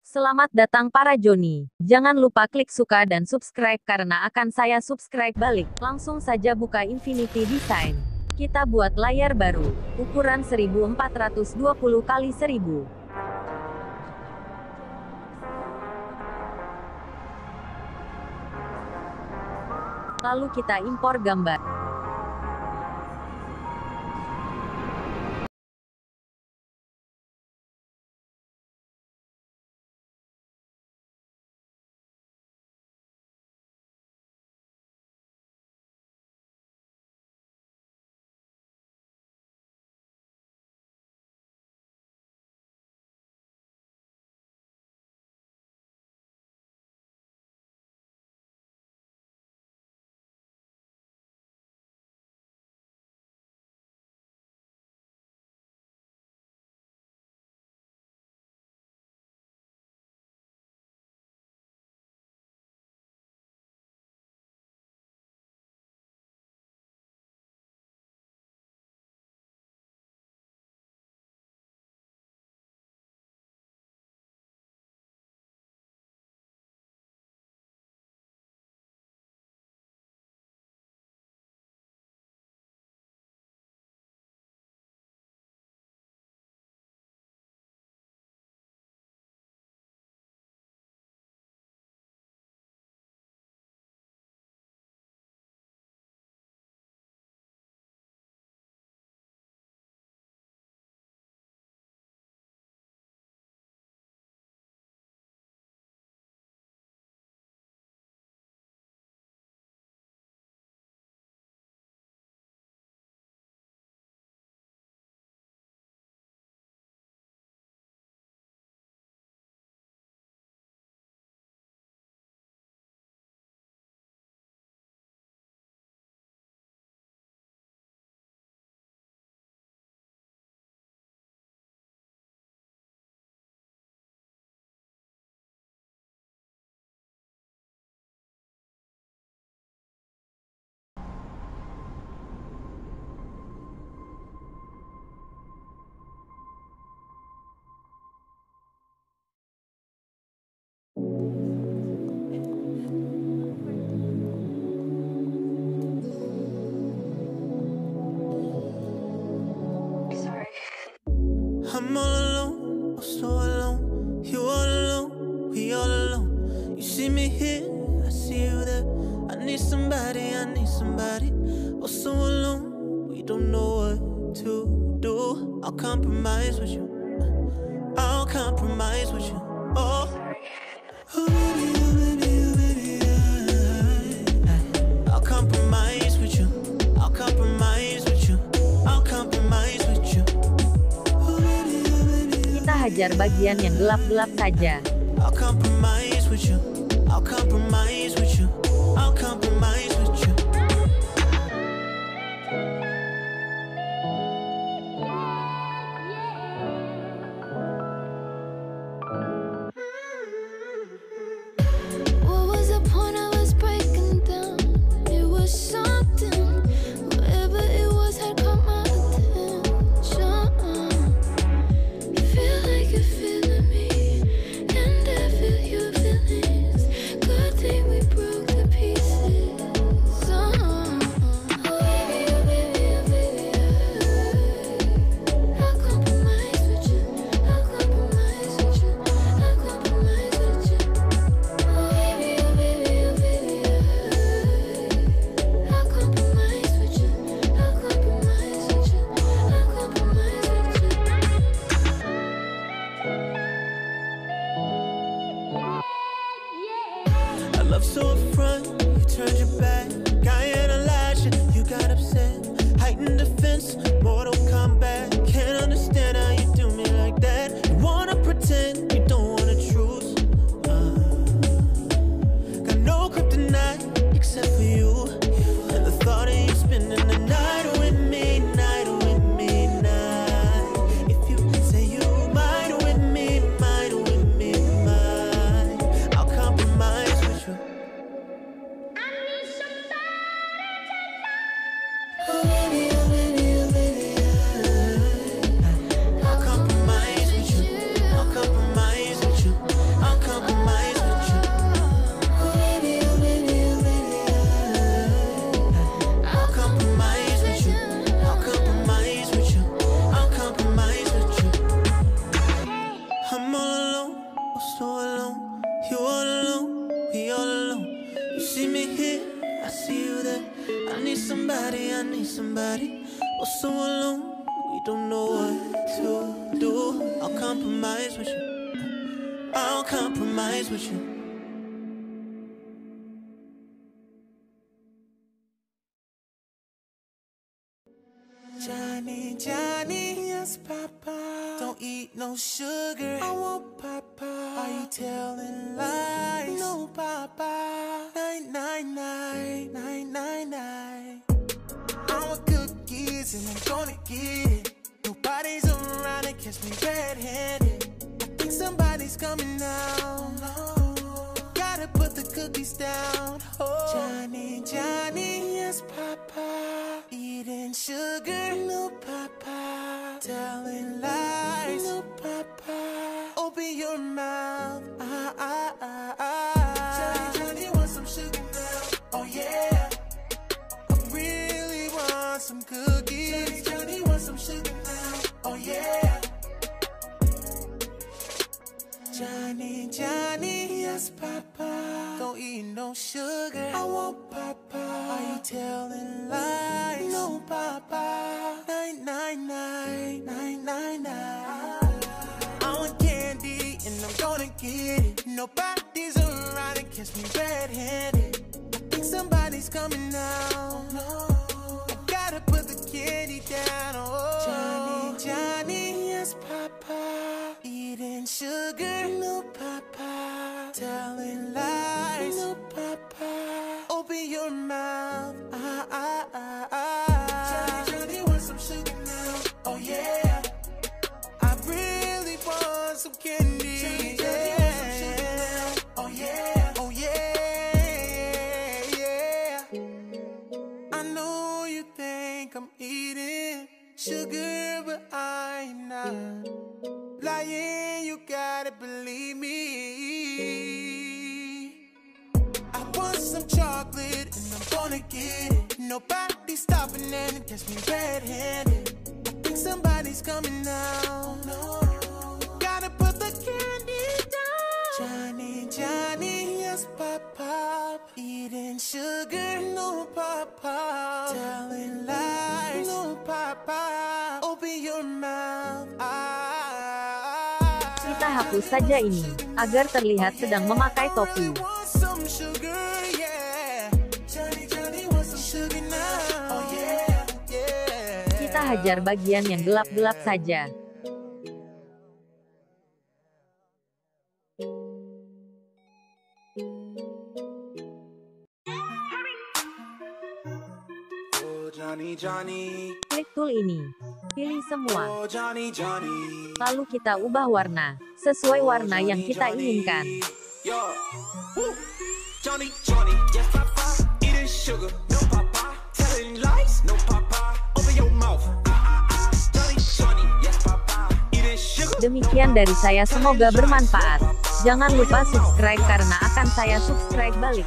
Selamat datang para Joni. Jangan lupa klik suka dan subscribe karena akan saya subscribe balik. Langsung saja buka Infinity Design. Kita buat layar baru, ukuran 1420 x 1000. Lalu kita impor gambar. I'm all alone, oh so alone. You all alone, we all alone. You see me here, I see you there. I need somebody, oh so alone, we don't know what to do. I'll compromise with you, I'll compromise with you. Oh, oh baby, oh baby, oh baby, I'll compromise with you, I'll compromise with you, I'll compromise with you. Kita hajar bagian yang gelap-gelap saja. I'll compromise with you, I'll compromise with you, I'll compromise with you. What was the point I was breaking down? It was something, whatever it was had caught my attention. Feel like you're feeling me, and I feel your feelings. Good thing we broke the pieces. Oh baby, oh baby, oh baby, I'll compromise with you, I'll compromise with you, I'll compromise with you. Oh baby, oh baby, oh baby, I'll compromise with you, I'll compromise with you, I'll compromise with you. I love so upfront, you turned your back. I ain't a lash, you got upset. Heightened defense, Mortal Kombat. Can't understand how you do me like that. You wanna pretend you don't wanna truth. Got no kryptonite except for you. And the thought of you spending the night with me, night. If you say you mine with me, mine. I'll compromise with you. Oh baby, oh baby, oh baby, we're so alone, we don't know what to do. I'll compromise with you. I'll compromise with you. Johnny, Johnny, yes, Papa. Don't eat no sugar. I want Papa. Are you telling lies? No, Papa. 999. I want cookies and I'm gonna get it. Nobody's around to catch me red-handed. I think somebody's coming now. Gotta put the cookies down. Oh. Johnny, Johnny, yes, Papa. Eating sugar, no, Papa. Telling lies, no, Papa. Open your mouth, Johnny, Johnny wants some sugar now. Oh yeah, I really want some cookies. Johnny, Johnny wants some sugar now. Oh yeah. Johnny, Johnny, yes, Papa. Don't eat no sugar. I want Papa. Are you telling lies? No, Papa. 999. I want candy and I'm gonna get it. Nobody's around to catch me red-handed. I think somebody's coming now. I gotta put the candy down. Oh. Johnny, Johnny, yes, Papa. Eating sugar, no, Papa. Telling lies, no, Papa. Open your mouth, Johnny, Johnny wants some sugar now. Oh yeah, I really want some candy. Johnny, Johnny wants some sugar now. Oh yeah, oh yeah. I know you think I'm eating sugar, but I'm not. Lying, you gotta believe me. I want some chocolate and I'm gonna get it. Nobody's stopping and catch me red-handed. I think somebody's coming now. Gotta put the candy down. Johnny, Johnny, yes, Papa. Eating sugar, no, Papa. Telling lies, no, Papa. Open your mouth, Kita hapus saja ini, agar terlihat sedang memakai topi. Kita hajar bagian yang gelap-gelap saja. Klik tool ini. Pilih semua. Lalu kita ubah warna, sesuai warna yang kita inginkan. Demikian dari saya, semoga bermanfaat. Jangan lupa subscribe karena akan saya subscribe balik.